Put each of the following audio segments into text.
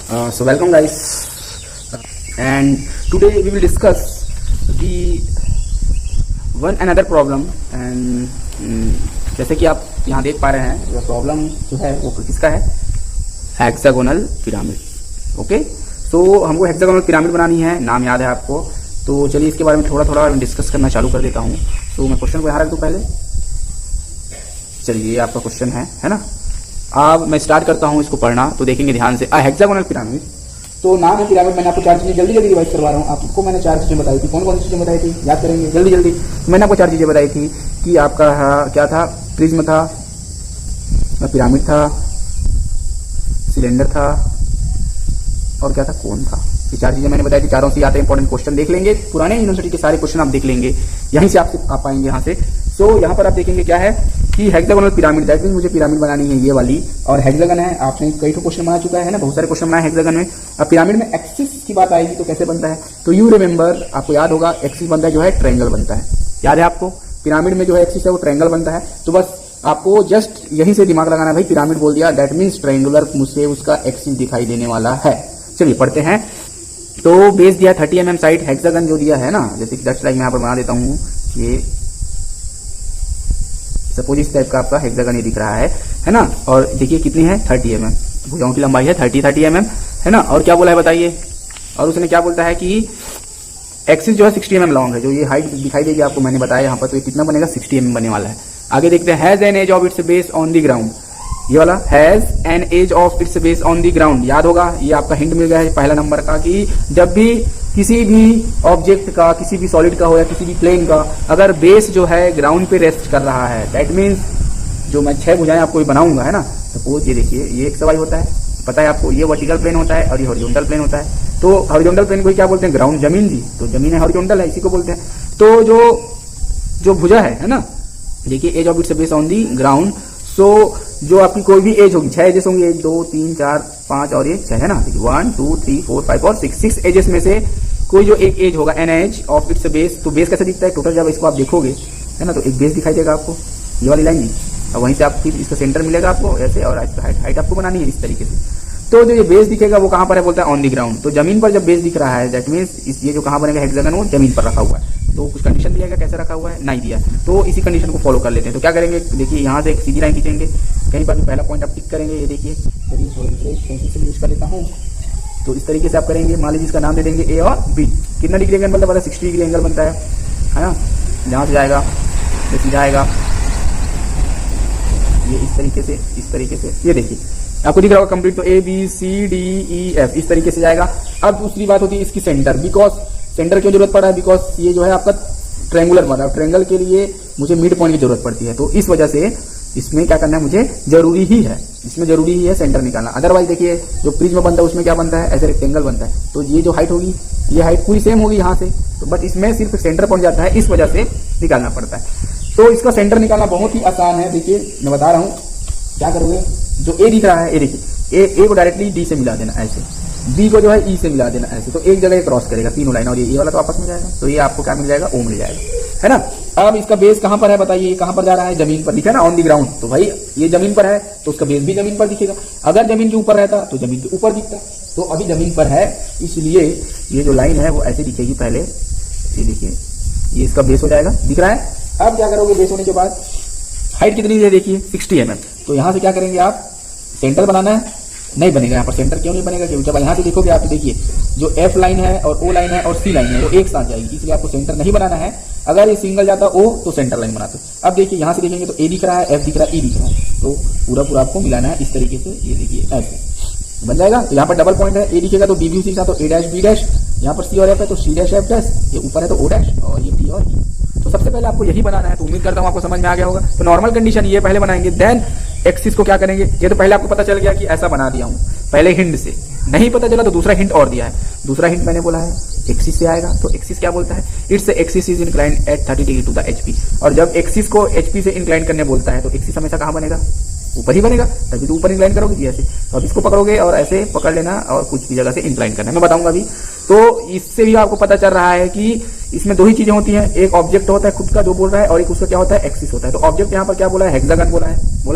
So welcome guys, and today we will discuss the one another problem and जैसे कि आप यहाँ देख पा रहे हैं यह प्रॉब्लम जो है वो किसका है, हेक्सागोनल पिरामिड। ओके, सो हमको हेक्सागोनल पिरामिड बनानी है, नाम याद है आपको। तो चलिए इसके बारे में थोड़ा थोड़ा डिस्कस करना चालू कर देता हूँ। तो मैं क्वेश्चन को यहाँ रख दूँ पहले। चलिए ये आपका क्वेश्चन है ना। अब मैं स्टार्ट करता हूँ इसको पढ़ना, तो देखेंगे ध्यान से। हेक्सागोनल पिरामिड, तो नाम है पिरामिड। मैंने आपको 4 चीजें जल्दी जल्दी रिवाइज करवा रहा हूँ। आपको मैंने 4 चीजें बताई थी। कौन कौन सी चीजें बताई थी, याद करेंगे जल्दी जल्दी। तो मैंने आपको 4 चीजें बताई थी कि आपका क्या था, प्रिज्म था, पिरामिड था, सिलेंडर था और क्या था, कोन था। ये 4 चीजें मैंने बताई थी। चारों से आते इंपॉर्टेंट क्वेश्चन देख लेंगे, पुराने यूनिवर्सिटी के सारे क्वेश्चन आप देख लेंगे, यहीं से आप पाएंगे यहाँ से। सो यहाँ पर आप देखेंगे क्या है कि हेक्सागोनल पिरामिड, दैट मीन मुझे पिरामिड बनानी है ये वाली, और हेक्सागन है। आपने कई तो क्वेश्चन बना चुका है ना, बहुत सारे क्वेश्चन बनाए हेक्सागन में। अब पिरामिड में एक्सिस की बात आएगी तो कैसे बनता है, तो यू रिमेंबर, आपको याद होगा एक्सिस बनता है जो है ट्रायंगल बनता है। याद है आपको, पिरामिड में जो है एक्सिस है वो ट्रायंगल बनता है। तो बस आपको जस्ट यहीं से दिमाग लगाना है, भाई पिरामिड बोल दिया दैट मीन्स ट्रायंगुलर, मुझसे उसका एक्सिस दिखाई देने वाला है। चलिए पढ़ते हैं। तो बेस दिया 30 mm साइड, हेक्सागन जो दिया है ना, जैसे कि जस्ट लाइक मैं यहाँ पर बना देता हूँ। ये सपोज इस टाइप का आपका हेक्सागन ये दिख रहा है ना। और देखिए कितनी है, 30 mm, भुजाओं की लंबाई है 30 mm है ना। और क्या बोला है बताइए, और उसने क्या बोलता है कि एक्सिस जो है 60 mm लॉन्ग है। जो ये हाइट दिखाई देगी आपको, मैंने बताया यहाँ पर, तो ये कितना बनेगा, 60 mm बनने वाला है। आगे देखते हैं, has an edge of its base on the ground. ये वाला has an edge of its base on the ground, याद होगा, ये आपका हिंट मिल गया है पहला नंबर का, कि जब भी किसी भी ऑब्जेक्ट का, किसी भी सॉलिड का हो या किसी भी प्लेन का, अगर बेस जो है ग्राउंड पे रेस्ट कर रहा है, दैट मीन्स जो मैं 6 भुजाएं आपको बनाऊंगा है ना। सपोज ये देखिए, ये एक्स वाई होता है, पता है आपको, ये वर्टिकल प्लेन होता है और ये हॉरिजॉन्टल प्लेन होता है। तो हॉरिजॉन्टल प्लेन को क्या बोलते हैं, ग्राउंड, जमीन जी, तो जमीन है हॉरिजॉन्टल है, इसी को बोलते हैं। तो जो भुजा है ना, देखिए edge of its base on the ground. So जो आपकी कोई भी एज होगी, 6 एजेस होंगी, 1 2 3 4 5 और ये 6 है ना। देखिए 1 2 3 4 5 और 6 एजेस में से कोई जो एक एज होगा, an edge of its base. तो बेस कैसे दिखता है, टोटल जब इसको आप देखोगे है ना, तो एक बेस दिखाई देगा आपको, ये वाली लाइन नहीं, और वहीं से आप फिर इसका सेंटर मिलेगा आपको ऐसे, और हाइट आपको बनानी है इस तरीके से। तो जो ये बेस दिखेगा वो कहाँ पर है, बोलता है ऑन दी ग्राउंड। तो जमीन पर जब बेस दिख रहा है, दैट मीन्स ये जो कहाँ बनेगा हेक्सागन, वो जमीन पर रखा हुआ है। तो कुछ कंडीशन दिया गया, कैसे रखा हुआ है, नहीं दिया, तो इसी कंडीशन को फॉलो कर लेते हैं। तो क्या करेंगे, देखिए यहाँ से एक सीधी लाइन खींचेंगे, कहीं पर भी पहला पॉइंट आप टिक करेंगे। ये देखिए, चलिए यूज कर लेता हूँ। तो इस तरीके से आप करेंगे, मान लीजिए इसका नाम दे देंगे ए और बी। कितना डिग्री एंगल बनता है, 60 डिग्री एंगल बनता है ना। जहाँ से जाएगा ये सीधा आएगा, ये इस तरीके से ये देखिए आपको दिख रहा होगा कंप्लीट। तो A B C D E F इस तरीके से जाएगा। अब दूसरी बात होती है इसकी सेंटर, बिकॉज सेंटर क्यों जरूरत पड़ा है, बिकॉज ये जो है आपका ट्रायंगुलर बना है, ट्रायंगल के लिए मुझे मिड पॉइंट की जरूरत पड़ती है। तो इस वजह से इसमें क्या करना है, मुझे जरूरी ही है सेंटर निकालना। अदरवाइज देखिए जो प्रिज्म बनता है उसमें क्या बनता है, ऐसे रेक्टेंगल बनता है। तो ये जो हाइट होगी, ये हाइट पूरी सेम होगी यहाँ से, तो बट इसमें सिर्फ सेंटर पहुंच जाता है, इस वजह से निकालना पड़ता है। तो इसका सेंटर निकालना बहुत ही आसान है। देखिए मैं बता रहा हूँ, क्या करोगे, जो ए दिख रहा है, ये देखिए, ए को डायरेक्टली डी से मिला देना ऐसे, बी को जो है ई से मिला देना ऐसे, तो एक जगह क्रॉस करेगा तीनों लाइन, और ये वाला तो आपस में जाएगा, तो ये आपको क्या मिल जाएगा, ओ मिल जाएगा, है ना। अब इसका बेस कहां पर है बताइए, कहां पर जा रहा है, जमीन पर दिखा ना, ऑन दी ग्राउंड। तो भाई ये जमीन पर है तो उसका बेस भी जमीन पर दिखेगा। अगर जमीन के ऊपर रहता तो जमीन के ऊपर दिखता, तो अभी जमीन पर है, इसलिए ये जो लाइन है वो ऐसे दिखेगी पहले। ये देखिए, ये इसका बेस हो जाएगा, दिख रहा है। अब क्या करोगे, बेस होने के बाद हाइट कितनी है, देखिए 60 mm। तो यहां से क्या करेंगे आप, सेंटर बनाना है, नहीं बनेगा यहाँ पर सेंटर। क्यों नहीं बनेगा, क्योंकि जब यहाँ से देखोगे आप, देखिए जो एफ लाइन है और ओ लाइन है और सी लाइन है वो एक साथ जाएगी, इसलिए आपको सेंटर नहीं बनाना है। अगर ये सिंगल जाता ओ तो सेंटर लाइन बनाते। अब देखिए यहाँ से देखेंगे तो ए दिख रहा है, एफ दिख रहा है, ई दिख रहा है, तो पूरा आपको मिलाना है इस तरीके से। ये देखिए ऐसे बन जाएगा। तो यहाँ पर डबल पॉइंट है, ए दिखेगा तो बी भी उसी के साथ, तो ए डैश बी डैश, यहाँ पर सी और एफ है तो सी डैश एफ डैश, ये ऊपर है तो ओ डैश, और ये बी और ई। तो सबसे पहले आपको यही बनाना है। तो उम्मीद करता हूँ आपको समझ में आ गया होगा। तो नॉर्मल कंडीशन ये पहले बनाएंगे, देन एक्सिस को क्या करेंगे। ये तो पहले आपको पता चल गया कि ऐसा बना दिया हूँ पहले हिंट से, नहीं पता चला तो दूसरा हिंट और दिया है। दूसरा हिंट मैंने बोला है एक्सिस से आएगा। तो एक्सिस क्या बोलता है, its axis is inclined at 30 degree to the HP. और जब एक्सिस को एचपी से इंक्लाइंड करने बोलता है तो एक्सिस हमेशा कहाँ बनेगा, ऊपर ही बनेगा, तभी तो ऊपर इंक्लाइन करोगे ऐसे। तो अब इसको पकड़ोगे और ऐसे पकड़ लेना और कुछ भी जगह से इंक्लाइन करना, मैं बताऊंगा अभी। तो इससे भी आपको पता चल रहा है कि इसमें दो ही चीजें होती हैं, एक ऑब्जेक्ट होता है खुद का जो बोल रहा है, और एक उसका क्या होता है, एक्सिस होता है। तो ऑब्जेक्ट यहाँ पर क्या बोला है, हेक्सागन बोला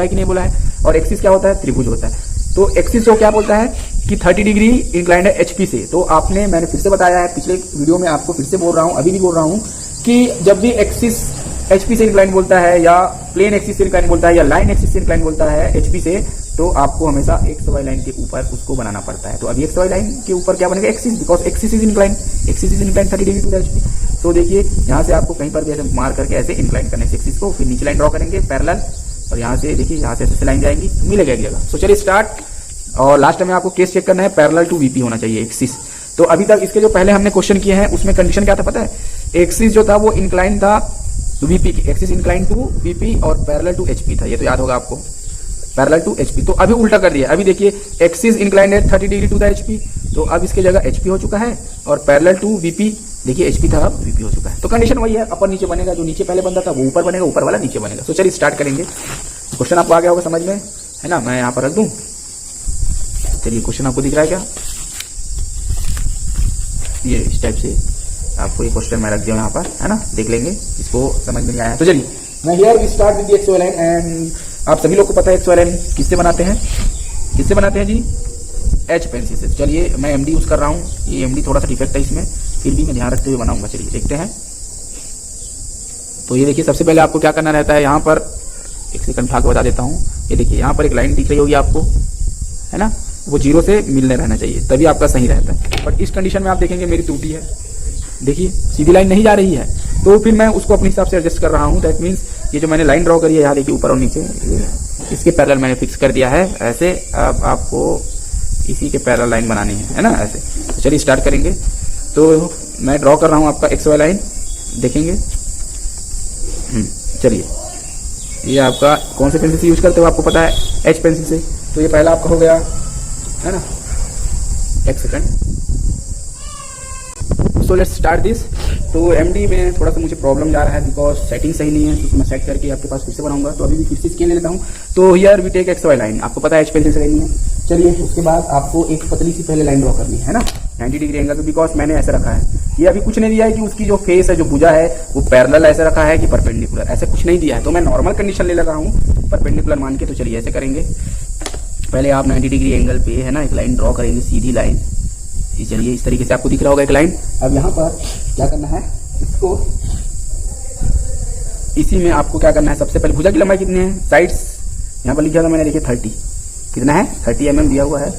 है कि नहीं बोला है, और एक्सिस क्या होता है, त्रिभुज होता है। तो एक्सिस को क्या बोलता है, कि 30 डिग्री इंक्लाइंड है एचपी से। तो आपने, मैंने फिर से बताया है पिछले वीडियो में, आपको फिर से बोल रहा हूं, अभी भी बोल रहा हूं कि जब भी एक्सिस एचपी से इंक्लाइन बोलता है या प्लेन एक्सिस से इंक्लाइन बोलता है या लाइन एक्सिस से इंक्लाइन बोलता है एचपी से, तो आपको हमेशा एक्स वाई लाइन के ऊपर उसको बनाना पड़ता है। तो अभी एक्स वाई लाइन के ऊपर क्या बनेगा, axis, because axis is incline, axis is incline 30 degree to HP. तो देखिए यहाँ से आपको कहीं पर भी ऐसे मार करके ऐसे इंक्लाइन करने से एक्सिस को, फिर नीचे लाइन ड्रॉ करेंगे पैरेलल, और यहाँ से देखिए यहाँ से ऐसे लाइन जाएंगी, मिलेगा एक जगह। सो चलिए स्टार्ट। और लास्ट में आपको केस चेक करना है, पैरेलल टू वीपी होना चाहिए एक्सिस। तो अभी तक इसके जो पहले हमने क्वेश्चन किए हैं उसमें कंडीशन क्या था पता है, एक्सिस जो था वो इंक्लाइन था VP, axis incline to VP और पैरेलल टू एचपी था, ये तो याद होगा आपको, पैरेलल टू एचपी। तो अभी उल्टा कर दिया, अभी देखिए एक्सिस इंक्लाइन है 30 डिग्री टू द एचपी, तो अब इसके जगह एचपी हो चुका है, और पैरेलल टू वीपी, देखिए एचपी था अब वीपी हो चुका है। तो कंडीशन वही है, अपर नीचे बनेगा, जो नीचे पहले बनता था वो ऊपर बनेगा, ऊपर वाला नीचे बनेगा। तो चलिए स्टार्ट करेंगे। क्वेश्चन आपको आ गया होगा समझ में, है ना, मैं यहाँ पर रख दूं। चलिए क्वेश्चन आपको दिख रहा है क्या, ये इस टाइप से आपको ये क्वेश्चन मैं रख दिया यहाँ पर, है ना, देख लेंगे इसको समझ में नहीं आया। तो चलिए मैं here we start with the X Y line, and आप सभी लोग को पता है एक्स वाई लाइन किससे बनाते हैं, किससे बनाते हैं जी, एच पेंसिल से। चलिए मैं एमडी यूज कर रहा हूँ, ये एमडी थोड़ा सा डिफेक्ट है इसमें, फिर भी मैं ध्यान रखते हुए बनाऊंगा। चलिए देखते हैं। तो ये देखिए सबसे पहले आपको क्या करना रहता है, यहाँ पर एक सेकंड उठा के बता देता हूँ। ये देखिए यहाँ पर एक लाइन दिख रही होगी आपको, है ना, वो जीरो से मिलने रहना चाहिए, तभी आपका सही रहता है। बट इस कंडीशन में आप देखेंगे मेरी त्रुटि है, देखिए सीधी लाइन नहीं जा रही है, तो फिर मैं उसको अपने हिसाब से एडजस्ट कर रहा हूँ। दैट मीन्स ये जो मैंने लाइन ड्रॉ करी है यहाँ देखिए ऊपर और नीचे, इसके पैरेलल मैंने फिक्स कर दिया है ऐसे। अब आपको इसी के पैरेलल लाइन बनानी है ना, ऐसे। तो चलिए स्टार्ट करेंगे। तो मैं ड्रॉ कर रहा हूँ आपका एक्स वाई लाइन, देखेंगे। चलिए ये आपका कौन से पेंसिल से यूज करते हो आपको पता है, एच पेंसिल से। तो ये पहला आपका हो गया, है ना, एक second. So let's start this. तो एमडी में थोड़ा सा मुझे प्रॉब्लम जा रहा है, बिकॉज सेटिंग सही नहीं है, तो मैं सेट करके आपके पास फिर से बनाऊंगा। तो अभी भी फिर से स्केल ले लेता हूँ। तो here we take X Y line, आपको पता है एच पेंसिल से करनी है। चलिए उसके बाद आपको एक पतली सी पहले लाइन ड्रॉ करनी है ना, 90 डिग्री एंगल पे, बिकॉज मैंने ऐसा रखा है। ये अभी कुछ नहीं दिया है कि उसकी जो फेस है, जो भुजा है, वो पैरेलल ऐसा रखा है कि परपेंडिकुलर, ऐसा कुछ नहीं दिया है। तो मैं नॉर्मल कंडीशन ले लगा हूँ परपेंडिकुलर मान के। तो चलिए ऐसे करेंगे, पहले आप 90 डिग्री एंगल पे, है ना, एक लाइन ड्रॉ करेंगे, सीधी लाइन। ये चलिए इस तरीके से आपको दिख रहा होगा एक लाइन। अब यहाँ पर क्या करना है, इसको इसी में आपको क्या करना है, सबसे पहले भुजा की लंबाई कितनी है, साइड्स यहाँ पर लिखा था मैंने, देखिए 30, कितना है 30 mm दिया हुआ है।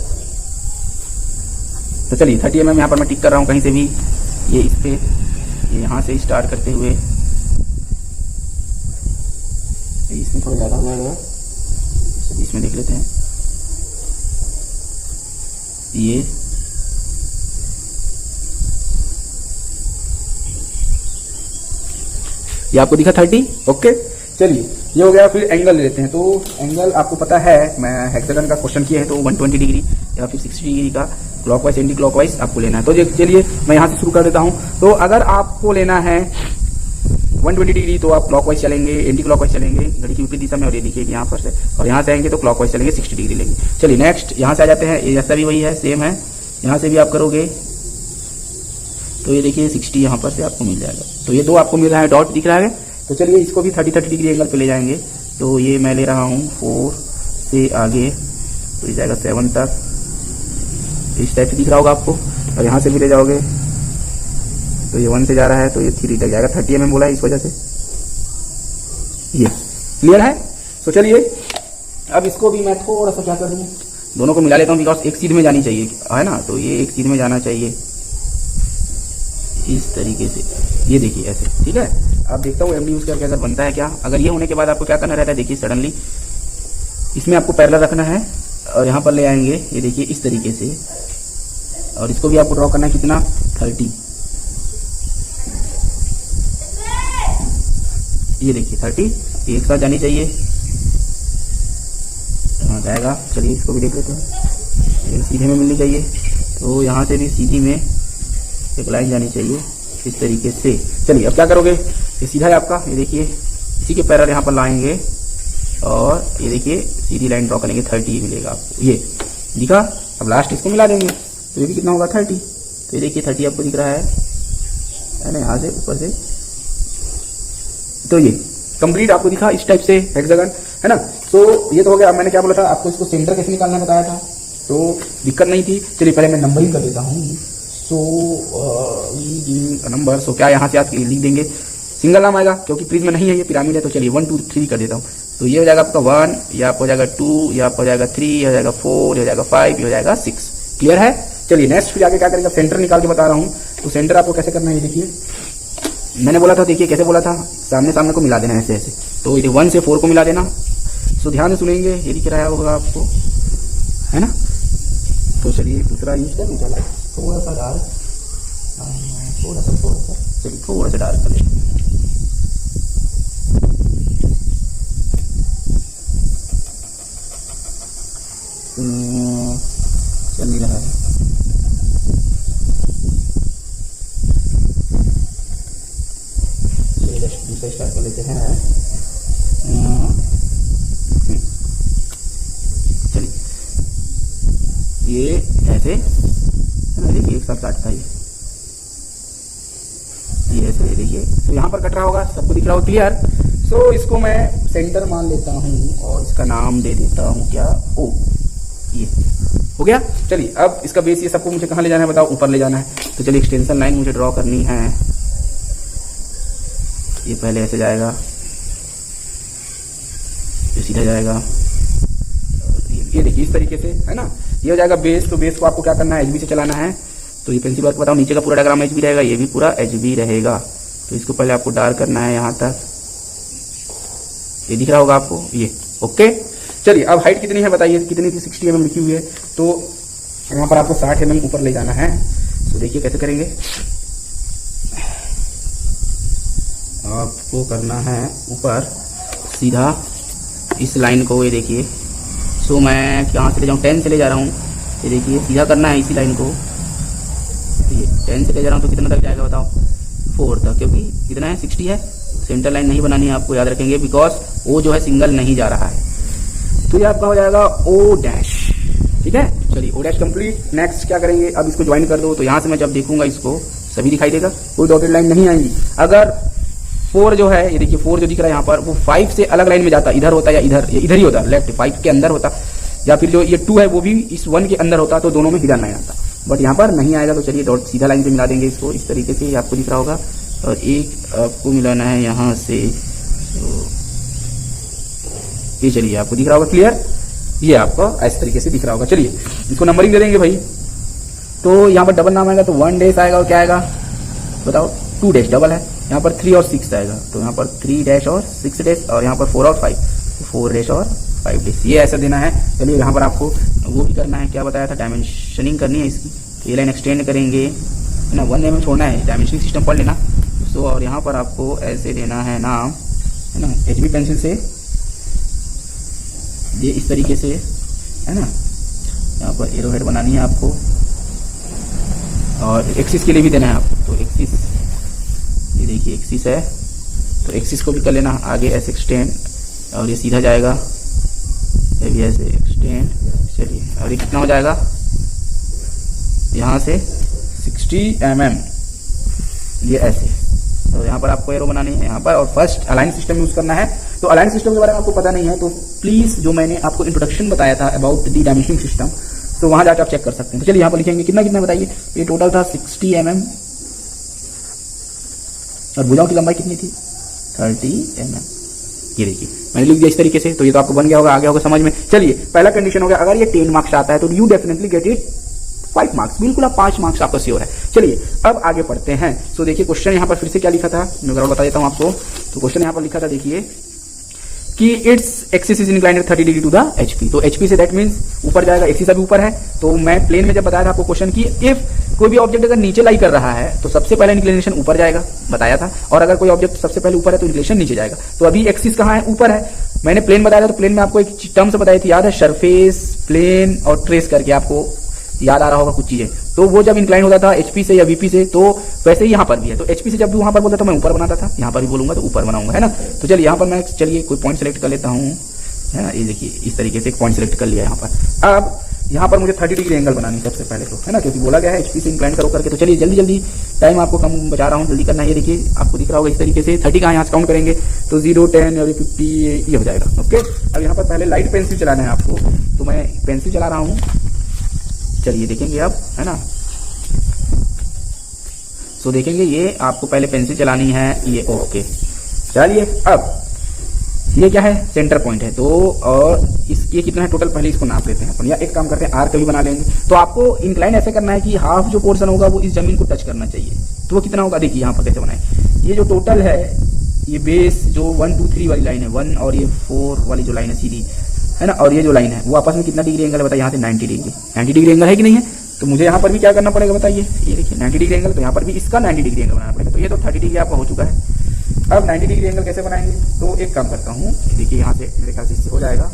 तो चलिए 30 mm यहाँ पर मैं टिक कर रहा हूँ कहीं से भी, ये इस पे, ये यहाँ से स्टार्ट करते हुए, इसमें थोड़ा ज़्यादा हुआ है, इसमें देख लेते हैं। ये आपको दिखा 30, ओके। चलिए ये हो गया। फिर एंगल ले लेते हैं। तो एंगल आपको पता है, मैं हेक्सागन का क्वेश्चन किया है, तो 120 डिग्री या फिर 60 डिग्री का क्लॉकवाइज एंटी क्लॉकवाइज आपको लेना है। तो चलिए मैं यहाँ से शुरू कर देता हूँ। तो अगर आपको लेना है 120 डिग्री, तो आप क्लॉकवाइज चलेंगे, एंटी क्लॉकवाइज चलेंगे घड़ी की विपरीत दिशा में। और ये देखिए यहाँ पर से, और यहाँ से आएंगे तो क्लॉकवाइज चलेंगे, 60 डिग्री लेंगे। चलिए नेक्स्ट यहाँ से आ जाते हैं। ये जैसा भी वही है, सेम है, यहाँ से भी आप करोगे तो ये देखिए 60 यहाँ पर से आपको मिल जाएगा। तो ये दो आपको मिल रहा है, डॉट दिख रहा है। तो चलिए इसको भी 30 डिग्री एंगल पे ले जाएंगे। तो ये मैं ले रहा हूँ 4 से आगे, तो ये जाएगा 7 तक, इस टाइप से दिख रहा होगा आपको। और यहाँ से भी ले जाओगे तो ये 1 से जा रहा है, तो ये 3 तक जाएगा। 30 mm बोला है इस वजह से। ये क्लियर है। तो चलिए अब इसको भी मैं थोड़ा सा क्या कर दूँ, दोनों को मिला लेता हूँ, बिकॉज एक सीध में जानी चाहिए, है ना। तो ये एक सीध में जाना चाहिए इस तरीके से, ये देखिए ऐसे, ठीक है। अब देखता हूँ एमडी यूज करके अगर बनता है क्या। अगर ये होने के बाद आपको क्या करना रहता है, देखिए सडनली इसमें आपको पैरेलल रखना है और यहाँ पर ले आएंगे, ये देखिए इस तरीके से। और इसको भी आपको ड्रॉ करना है कितना, 30, ये देखिए 30 एक साथ जानी चाहिए, यहाँ जाएगा। चलिए इसको भी देख लेते हैं, ये सीधे में मिलनी चाहिए। तो यहाँ से भी सीधी में एक लाइन जानी चाहिए इस तरीके से। चलिए अब क्या करोगे, ये सीधा है आपका, ये देखिए इसी के पैरेलल यहाँ पर लाएंगे और ये देखिए सीधी लाइन ड्रॉ करेंगे, 30 मिलेगा आपको, ये दिखा। अब लास्ट इसको मिला देंगे तो ये भी कितना होगा, 30। तो ये देखिए 30 आपको दिख रहा है ना, यहाँ से ऊपर से। तो ये कंप्लीट आपको दिखा इस टाइप से हेक्सागन, है ना। तो ये तो हो गया। अब मैंने क्या बोला था आपको, इसको सेंटर कैसे निकालना बताया था, तो दिक्कत नहीं थी। चलिए पहले मैं नंबरिंग कर देता हूँ। सो नंबर, सो क्या यहाँ से आप लिख देंगे, सिंगल नाम आएगा क्योंकि प्रिज्म नहीं है, ये पिरामिड है। तो चलिए 1 2 3 कर देता हूँ। तो ये हो जाएगा आपका 1, ये आपको हो जाएगा 2, ये आपको हो जाएगा 3, ये हो जाएगा 4, ये हो जाएगा 5, ये हो जाएगा 6। क्लियर है। चलिए नेक्स्ट फिर आगे क्या करेंगे, सेंटर निकाल के बता रहा हूँ। तो सेंटर आपको कैसे करना है, देखिए मैंने बोला था, देखिए कैसे बोला था, सामने सामने को मिला देना ऐसे ऐसे। तो ये 1 से 4 को मिला देना। सो ध्यान से सुनेंगे, ये दिख रहा होगा आपको, है ना। तो चलिए दूसरा यूज कर निकाला, थोड़ा सा डार्क, थोड़ा सा चलिए थोड़ा सा डार्क कर लेते हैं। चल नहीं रहा है, दूसरा स्टार्ट कर लेते हैं। चलिए ये ऐसे देखिए एक साथ काटता है ये ऐसे, देखिए तो यहाँ पर कट रहा होगा, सबको दिख रहा होगा। क्लियर। सो इसको मैं सेंटर मान लेता हूँ और इसका नाम दे देता हूँ क्या, ओ, ये हो गया। चलिए अब इसका बेस, ये सबको मुझे कहाँ ले जाना है बताओ, ऊपर ले जाना है। तो चलिए एक्सटेंशन लाइन मुझे ड्रॉ करनी है। ये पहले ऐसे जाएगा, ये सीधा जाएगा, ये देखिए इस तरीके से, है ना। ये हो जाएगा बेस। तो बेस को आपको क्या करना है, एचबी से चलाना है। तो ये पेंसिल वर्क बताओ, नीचे का पूरा डायग्राम एचबी रहेगा, ये भी पूरा एचबी रहेगा। तो इसको पहले आपको डार्क करना है यहाँ तक, ये दिख रहा होगा आपको, ये ओके। चलिए अब हाइट कितनी है बताइए, कितनी थी, 60 mm लिखी हुई है। तो यहाँ पर आपको 60 mm ऊपर ले जाना है। तो देखिए कैसे करेंगे, आपको करना है ऊपर सीधा इस लाइन को, ये देखिए। सो मैं कहाँ से ले जाऊँ, 10 से ले जा रहा हूँ, ये देखिए सीधा करना है इसी लाइन को। ये 10 से ले जा रहा हूँ तो कितना तक जाएगा बताओ, 4 तक, क्योंकि कितना है 60 है। सेंटर लाइन नहीं बनानी है आपको, याद रखेंगे, बिकॉज ओ जो है सिंगल नहीं जा रहा है। तो ये आपका हो जाएगा ओ डैश। ठीक है, चलिए ओ डैश कंप्लीट। नेक्स्ट क्या करेंगे, अब इसको ज्वाइन कर दो। तो यहाँ से मैं जब देखूंगा इसको सभी दिखाई देगा, कोई डॉटेड लाइन नहीं आएंगी। अगर 4 जो है, ये देखिए 4 जो दिख रहा है यहाँ पर, वो 5 से अलग लाइन में जाता, इधर होता या इधर ही होता, लेफ्ट 5 के अंदर होता, या फिर जो ये 2 है वो भी इस 1 के अंदर होता, तो दोनों में हिडन लाइन आता। बट यहाँ पर नहीं आएगा। तो चलिए डॉट सीधा लाइन पे मिला देंगे इसको, इस तरीके से आपको दिख रहा होगा। और एक आपको मिलाना है यहाँ से, तो ये चलिए आपको दिख रहा होगा। क्लियर, ये आपका इस तरीके से दिख रहा होगा। चलिए इसको नंबरिंग दे देंगे भाई। तो यहाँ पर डबल नाम आएगा, तो 1 डैश आएगा, और क्या आएगा बताओ, 2 डैश डबल है, यहाँ पर 3 और 6 आएगा। तो यहाँ पर 3 डैश और 6 डैश, और यहाँ पर 4 और 5, 4 डैश और 5 डैश, ये ऐसा देना है। चलिए यहाँ पर आपको वो भी करना है, क्या बताया था, डायमेंशनिंग करनी है इसकी। तो ये लाइन एक्सटेंड करेंगे, है ना, 1 mm छोड़ना है, डायमेंशनिंग सिस्टम पढ़ लेना। तो और यहाँ पर आपको ऐसे देना है नाम, है ना, HB पेंसिल से ये इस तरीके से, है ना। यहाँ पर एरो हेड बनानी है आपको, और एक्सिस के लिए भी देना है आपको। तो एक्सिस, ये देखिए एक्सिस है, तो एक्सिस को भी कर लेना आगे ऐसे एक्सटेंड, और ये सीधा जाएगा, ये भी ऐसे एक्सटेंड। चलिए और ये कितना हो जाएगा, यहाँ से 60 mm, ये ऐसे। तो यहाँ पर आपको एरो बनानी है यहाँ पर, और फर्स्ट अलाइन सिस्टम यूज करना है। तो अलाइन सिस्टम के बारे में आपको पता नहीं है तो प्लीज, जो मैंने आपको इंट्रोडक्शन बताया था अबाउट दी डायमेंशनिंग सिस्टम, तो वहां जाकर आप चेक कर सकते हैं। तो चलिए यहाँ पर लिखेंगे कितना कितना बताइए। ये टोटल था 60 mm, और भुजाओं की लंबाई कितनी थी, 30 mm। ये देखिए मैंने लिख दिया इस तरीके से। तो ये तो आपको बन गया होगा, आ गया होगा समझ में। चलिए पहला कंडीशन हो गया, अगर ये 10 मार्क्स आता है तो you definitely get it 5 marks, बिल्कुल आप 5 मार्क्स आपका श्योर है। चलिए अब आगे पढ़ते हैं। तो देखिए क्वेश्चन यहाँ पर फिर से क्या लिखा था, मैं जरा बता देता हूँ आपको। तो क्वेश्चन यहाँ पर लिखा था, देखिए कि its axis is inclined 30 degree to the HP. तो एचपी से दैट मींस ऊपर जाएगा, एक्सिस अभी ऊपर है। तो मैं प्लेन में जब बताया था आपको क्वेश्चन की, इफ कोई भी ऑब्जेक्ट अगर नीचे लाई कर रहा है तो सबसे पहले इंक्लिनेशन ऊपर जाएगा, बताया था। और अगर कोई ऑब्जेक्ट सबसे पहले ऊपर है तो इंक्लिनेशन नीचे जाएगा। तो अभी एक्सिस कहाँ है, ऊपर है। मैंने प्लेन बताया था, तो प्लेन में आपको एक टर्म्स बताई थी, याद है, सरफेस, प्लेन और ट्रेस करके, आपको याद आ रहा होगा कुछ चीजें। तो वो जब इंक्लाइन होता था एचपी से या वीपी से, तो वैसे ही यहाँ पर भी है। तो एचपी से जब भी वहां पर बोलता था मैं ऊपर बनाता था, यहाँ पर भी बोलूंगा तो ऊपर बनाऊंगा, है ना। तो चलिए यहाँ पर मैं, चलिए कोई पॉइंट सेलेक्ट कर लेता हूँ, है ना। ये देखिए इस तरीके से एक पॉइंट सेलेक्ट कर लिया यहाँ पर। अब यहाँ पर मुझे 30 डिग्री एंगल बनानी है सबसे पहले, तो है ना, क्योंकि बोला गया है एचपी से इंक्लाइन करो करके। तो चलिए जल्दी जल्दी, टाइम आपको कम बचा रहा हूँ, जल्दी करना है। ये देखिए आपको दिख रहा होगा इस तरीके से, 30 का यहाँ से काउंट करेंगे तो 0, 10 और 50 ये हो जाएगा। ओके, अब यहाँ पर पहले लाइट पेंसिल चलाना है आपको। तो मैं पेंसिल चला रहा हूँ, चलिए देखेंगे अब, है ना। तो देखेंगे ये आपको पहले पेंसिल चलानी है, ये ओके। चलिए अब ये क्या है, सेंटर पॉइंट है। तो और इसके कितना है टोटल, पहले इसको नाप लेते हैं अपन, या एक काम करते हैं आर्क भी बना लेंगे। तो आपको इंक्लाइन ऐसे करना है कि हाफ जो पोर्शन होगा वो इस जमीन को टच करना चाहिए। तो वो कितना होगा, देखिए यहाँ पर कैसे बनाए। ये जो टोटल है, ये बेस जो 1 2 3 वाली लाइन है, 1 और ये 4 वाली जो लाइन है सीधी, है ना, और ये जो लाइन है वो आपस में कितना डिग्री एंगल है बताइए, यहाँ से 90 डिग्री। 90 डिग्री एंगल है कि नहीं है। तो मुझे यहाँ पर भी क्या करना पड़ेगा बताइए, ये देखिए 90 डिग्री एंगल, तो यहाँ पर भी इसका 90 डिग्री एंगल बनाना पड़ेगा। तो ये तो 30 डिग्री आपका हो चुका है। अब 90 डिग्री एंगल कैसे बनाएंगे, तो एक काम करता हूँ, देखिए यहाँ से मेरे ख्याल से इससे हो जाएगा।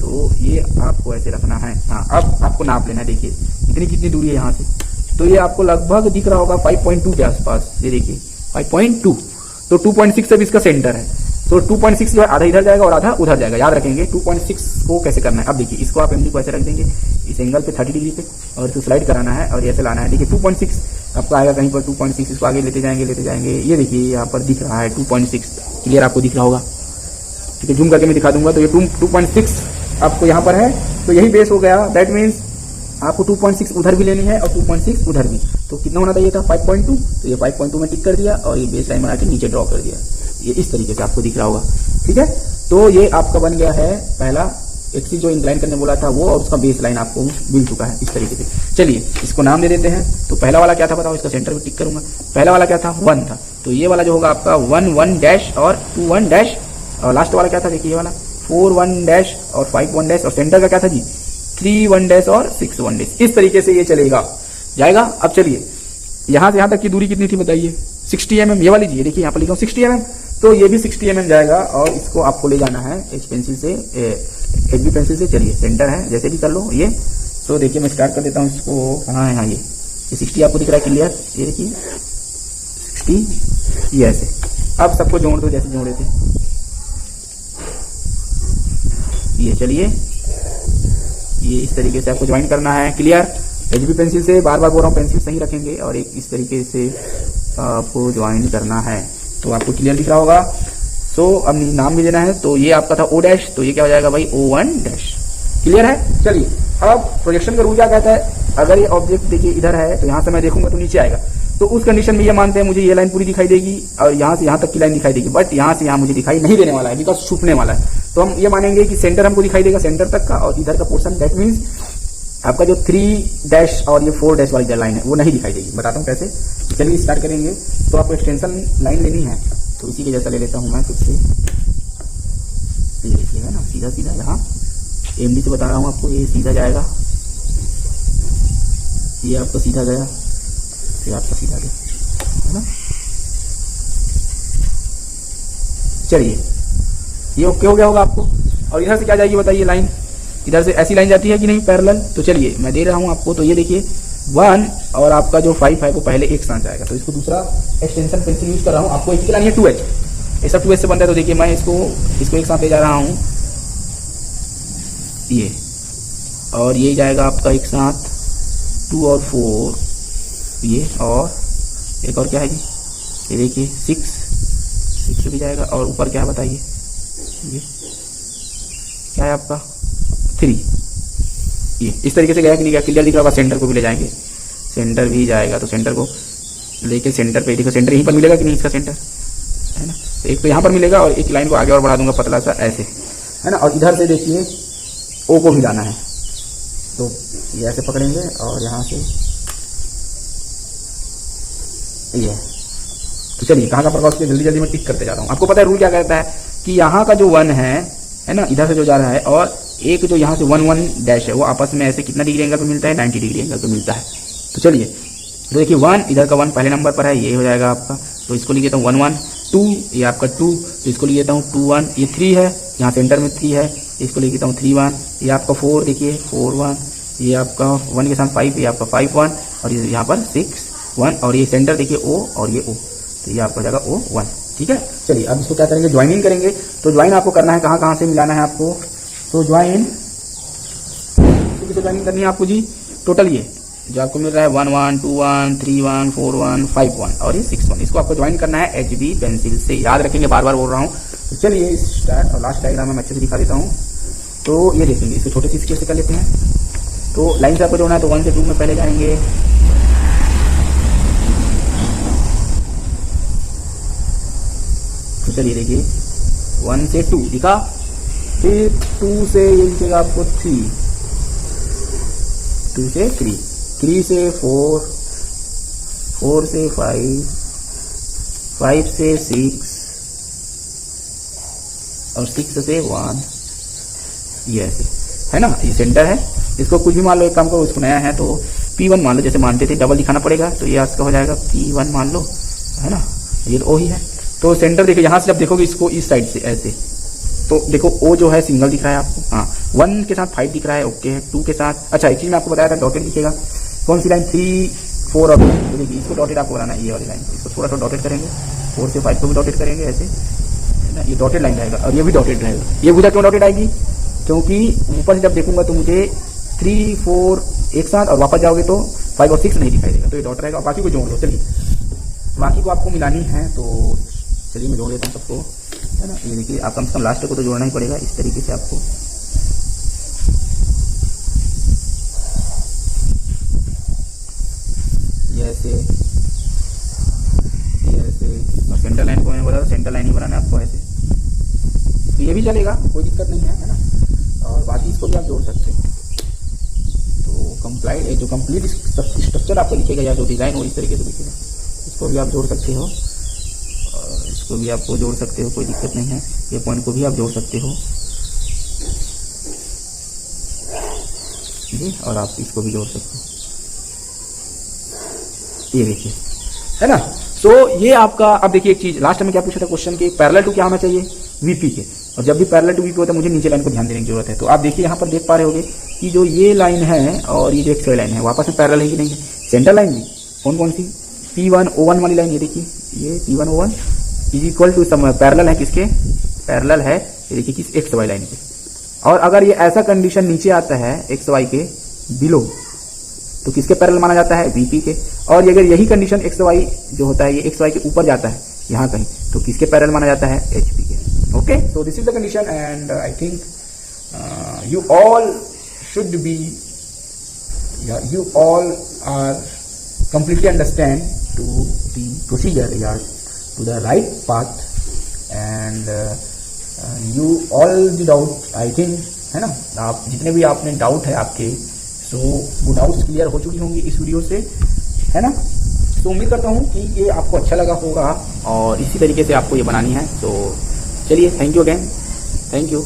तो ये आपको ऐसे रखना है। हाँ, अब आपको नाप लेना है, देखिए कितनी दूरी है यहाँ से। तो ये आपको लगभग दिख रहा होगा 5.2 के आसपास, ये देखिए 5.2। तो 2.6 अब इसका सेंटर है। तो 2.6 जो है आधा इधर जाएगा और आधा उधर जाएगा, याद रखेंगे। 2.6 को कैसे करना है, अब देखिए इसको आप एमडी को ऐसे रख देंगे इस एंगल पे 30 डिग्री पे, और इसको स्लाइड कराना है और ऐसे लाना है। देखिए 2.6 आपका आएगा कहीं पर 2.6, इसको आगे लेते जाएंगे। ये देखिए यहाँ पर दिख रहा है 2.6, क्लियर आपको दिख रहा होगा। ठीक है, जूम करके मैं दिखा दूंगा। तो ये 2.6 आपको यहाँ पर है। तो यही बेस हो गया। दैट मीन्स आपको 2.6 उधर भी लेनी है और 2.6 उधर भी। तो कितना होना चाहिए था, 5.2। तो ये 5.2 में टिक कर दिया और ये बेस लाइन बना के नीचे ड्रॉ कर दिया। ये इस तरीके से आपको दिख रहा होगा। ठीक है, तो ये आपका बन गया है पहला एक्सिस जो इंक्लाइन करने बोला था वो, और उसका बेस लाइन आपको मिल चुका है इस तरीके से। चलिए इसको नाम दे देते हैं। तो पहला वाला क्या था बताओ, इसका सेंटर भी टिक करूंगा। पहला वाला क्या था, 1 था। तो ये वाला जो होगा आपका 1 1 डैश और 2 1 डैश, और लास्ट वाला क्या था, देखिए ये वाला 4 1 डैश और 5 1 डैश, और सेंटर का क्या था जी 3 1 डैश और 6 1 डैश। इस तरीके से ये चलेगा जाएगा। अब चलिए यहां से यहां तक की दूरी कितनी थी बताइए, 60 mm। ये वाली जी देखिए यहाँ पर लिखा हूँ 60 mm। तो ये भी 60 mm जाएगा, और इसको आपको ले जाना है एच पेंसिल से, HB पेंसिल से। चलिए सेंटर है, जैसे भी कर लो ये। तो देखिए मैं स्टार्ट कर देता हूँ इसको, कहाँ है, हाँ ये 60 आपको दिख रहा है क्लियर, ये देखिए 60, ये ऐसे। अब सबको जोड़ दो जैसे जोड़े थे। ये चलिए ये इस तरीके से आपको ज्वाइन करना है, क्लियर। HB पेंसिल से, बार बार बोल रहा हूँ पेंसिल सही रखेंगे, और एक इस तरीके से आपको ज्वाइन करना है। तो आपको क्लियर दिख रहा होगा। सो अब नाम भी देना है। तो ये आपका था O डैश, तो ये क्या हो जाएगा भाई O1 डैश, क्लियर है। चलिए अब प्रोजेक्शन का रूल क्या कहता है, अगर ये ऑब्जेक्ट देखिए इधर है तो यहाँ से मैं देखूंगा तो नीचे आएगा। तो उस कंडीशन में ये मानते हैं मुझे ये लाइन पूरी दिखाई देगी और यहाँ से यहाँ तक की लाइन दिखाई देगी, बट यहाँ से यहाँ मुझे दिखाई नहीं देने वाला है, बिकॉज छुपने वाला है। तो हम ये मानेंगे कि सेंटर हमको दिखाई देगा, सेंटर तक का, और इधर का पोर्शन, दैट मीन्स आपका जो 3 डैश और ये 4 डैश वाली जो लाइन है वो नहीं दिखाई देगी। बताता हूँ कैसे। चलिए स्टार्ट करेंगे। तो आपको एक्सटेंशन लाइन लेनी है, तो इसी के जैसा ले लेता हूँ मैं फिर से। ये देखिएगा ना, सीधा सीधा यहाँ एमडी से बता रहा हूँ आपको, ये सीधा जाएगा, ये आपका सीधा गया, फिर आपका सीधा गया, है ना। चलिए ये ओके हो गया होगा आपको। और इधर से क्या जाएगी बताइए लाइन, इधर से ऐसी लाइन जाती है कि नहीं पैरेलल। तो चलिए मैं दे रहा हूं आपको। तो ये देखिए 1 और आपका जो 5 है वो पहले एक साथ जाएगा। तो इसको दूसरा एक्सटेंशन पेंसिल यूज कर रहा हूं, आपको एक लानी है 2H, ऐसा 2H से बनता है। तो देखिए मैं इसको एक साथ ले जा रहा हूं, ये, और ये जाएगा आपका एक साथ 2 और 4, ये, और एक और क्या है जी, ये देखिए 6 भी जाएगा, और ऊपर क्या है बताइए, ये क्या है आपका 3। ये इस तरीके से गया कि नहीं गया, क्लियर दिख रहा होगा। सेंटर को भी ले जाएंगे, सेंटर भी जाएगा। तो सेंटर को लेके सेंटर पे, देखो सेंटर यहीं पर मिलेगा कि नहीं, इसका सेंटर है ना। तो एक तो यहाँ पर मिलेगा और एक लाइन को आगे और बढ़ा दूंगा पतला सा ऐसे, है ना। और इधर से देखिए O को भी जाना है, तो ये ऐसे पकड़ेंगे और यहाँ से ये। तो चलिए कहाँ का प्रकाश, जल्दी जल्दी मैं टिक करते जा रहा हूँ। आपको पता है रूल क्या कहता है कि यहाँ का जो 1 है ना, इधर से जो जा रहा है, और एक जो यहाँ से 1 1 डैश है, वो आपस में ऐसे कितना डिग्री एंगल पे मिलता है, 90 डिग्री एंगल पे मिलता है। तो चलिए, तो देखिए 1, इधर का 1 पहले नंबर पर है, ये हो जाएगा आपका। तो इसको लिख देता हूँ 1 1 2, ये आपका 2, तो इसको लिख देता हूँ 2 1, ये 3 है, यहाँ सेंटर में 3 है, इसको लिख देता हूँ 3 1, ये आपका 4, देखिए 4 1, ये आपका 1 के साथ 5, ये आपका 5 1, और ये यहाँ पर 6 1, और ये सेंटर देखिए O और ये O, तो ये आपका जाएगा O1। ठीक है, चलिए अब इसको क्या करेंगे, ज्वाइनिंग करेंगे। तो ज्वाइन आपको करना है, कहाँ से मिलाना है आपको। तो ज्वाइन ज्वाइनिंग करनी है आपको जी, टोटल ये जो आपको मिल रहा है 1 1 2 1 3 1 4 1 5 1 और ये 6 1, इसको आपको ज्वाइन करना है HB पेंसिल से। याद रखेंगे, बार बार बोल रहा हूँ। तो चलिए स्टार्ट और लास्ट डायग्राम में अच्छे से दिखा देता हूँ। तो ये देखेंगे, इसको छोटे से स्केल से कर लेते हैं। तो लाइन से आपको जोड़ना है, तो 1 से 2 में पहले जाएंगे। तो चलिए देखिए 1 से 2 दिखा, फिर 2 से ये लिखेगा आपको 3, 2 से 3, 3 से 4, 4 से 5, 5 से 6 और 6 से 1, ये ऐसे है ना। ये सेंटर है, इसको कुछ भी मान लो, एक काम करो, इसको नया है तो P1 मान लो, जैसे मानते थे डबल दिखाना पड़ेगा, तो ये आपका हो जाएगा P1 मान लो, है ना। ये O ही है, तो सेंटर देखिए यहाँ से जब देखोगे इसको इस साइड से ऐसे, तो देखो O जो है सिंगल दिख रहा है आपको, हाँ 1 के साथ 5 दिख रहा है, ओके है। 2 के साथ, अच्छा एक चीज मैं आपको बताया था डॉटेड दिखेगा, कौन सी लाइन 3, 4 और 2, तो देखिए इसको डॉटेड आपको बनाना है, ये वाली लाइन, इसको थोड़ा सा डॉटेड करेंगे, 4 से 5 को भी डॉटेड करेंगे ऐसे, है ना। ये डॉटेड लाइन रहेगा और ये भी डॉटेड रहेगा। ये बुझा क्यों डॉटेड आएगी, क्योंकि ऊपर से जब देखूंगा तो मुझे 3, 4 एक साथ और वापस जाओगे तो 5 और 6 नहीं दिखाई देगा, तो ये डॉट रहेगा और बाकी को जोड़ दो। चलिए बाकी को आपको मिलानी है, तो चलिए मैं जोड़ देता हूँ सबको, है ना। ये देखिए आप कम से कम लास्ट को तो जोड़ना ही पड़ेगा, इस तरीके से आपको, ऐसे और सेंटर लाइन को मैंने बोला था सेंटर लाइन ही बनाना है आपको ऐसे, तो ये भी चलेगा, कोई दिक्कत नहीं है ना। और बाकी इसको भी आप जोड़ सकते हो, तो जो कंप्लीट स्ट्रक्चर आपको दिखेगा या जो डिजाइन हो इस तरीके से दिखेगा, इसको भी आप जोड़ सकते हो और इसको भी आपको जोड़ सकते हो, कोई दिक्कत नहीं है। ये पॉइंट को भी आप जोड़ सकते हो जी, और आप इसको भी जोड़ सकते हो, ये देखिए, है ना। सो ये आपका, अब देखिए एक चीज लास्ट में क्या पूछा था क्वेश्चन के, पैरेलल टू क्या होना चाहिए, वीपी के, और जब भी पैरेलल टू वीपी होता है मुझे नीचे लाइन को ध्यान देने की जरूरत है। तो आप देखिए यहाँ पर देख पा रहे होगे कि जो ये लाइन है और ये जो एक्स लाइन है वापस में पैरेलल है कि नहीं है। सेंटर लाइन भी कौन कौन सी, P1 O1 वाली लाइन, ये देखिए ये P1 O1 is equal to parallel है किसके, पैरेलल है ये देखिए किस एक्स वाई लाइन के। और अगर ये ऐसा कंडीशन नीचे आता है एक्स वाई के बिलो, तो किसके पैरेलल माना जाता है, वीपी के। और अगर यही कंडीशन एक्स वाई जो होता है ये एक्स वाई के ऊपर जाता है यहाँ कहीं, तो किसके पैरेलल माना जाता है, एचपी के। Okay, so this is the condition and I think you all should be, you all are completely understand to the procedure, to the right path, and you all the doubt I think, है ना। आप जितने भी आपने doubt है आपके, सो वो doubts clear हो चुकी होंगी इस वीडियो से, है ना। तो उम्मीद करता हूँ कि ये आपको अच्छा लगा होगा और इसी तरीके से आपको ये बनानी है। तो चलिए, thank you again, thank you.